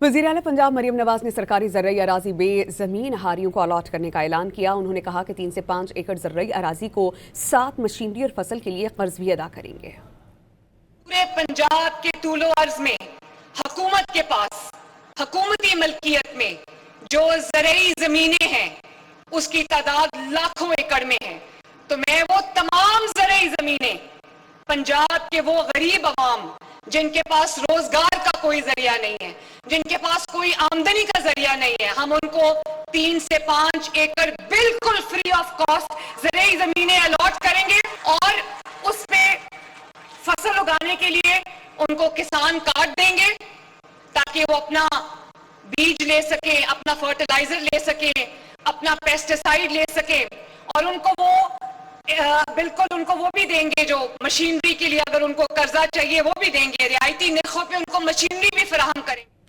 वज़ीर-ए-आला पंजाब मरियम नवाज ने सरकारी ज़र्ई अराजी बेज़मीन हारियों को अलॉट करने का ऐलान किया। उन्होंने कहा कि 3 से 5 एकड़ ज़र्ई अराजी को 7 मशीनरी और फसल के लिए कर्ज भी अदा करेंगे। पूरे पंजाब के तूलो अर्ज में हुकूमत के पास हुकूमती मलकियत में जो ज़रई ज़मीनें हैं उसकी तादाद लाखों एकड़ में है। तो मैं वो तमाम ज़रई ज़मीनें पंजाब के वो गरीब अवाम जिनके पास रोजगार का कोई जरिया नहीं है, जिनके पास कोई आमदनी का जरिया नहीं है, हम उनको 3 से 5 एकड़ बिल्कुल फ्री ऑफ कॉस्ट ज़रई ज़मीनें अलॉट करेंगे और उस पे फसल उगाने के लिए उनको किसान कार्ड देंगे ताकि वो अपना बीज ले सके, अपना फर्टिलाइजर ले सके, अपना पेस्टिसाइड ले सके और उनको वो बिल्कुल उनको वो भी देंगे जो मशीनरी के लिए अगर उनको कर्जा चाहिए वो भी देंगे, रियायती निर्खों पे उनको मशीनरी भी फराहम करेंगे।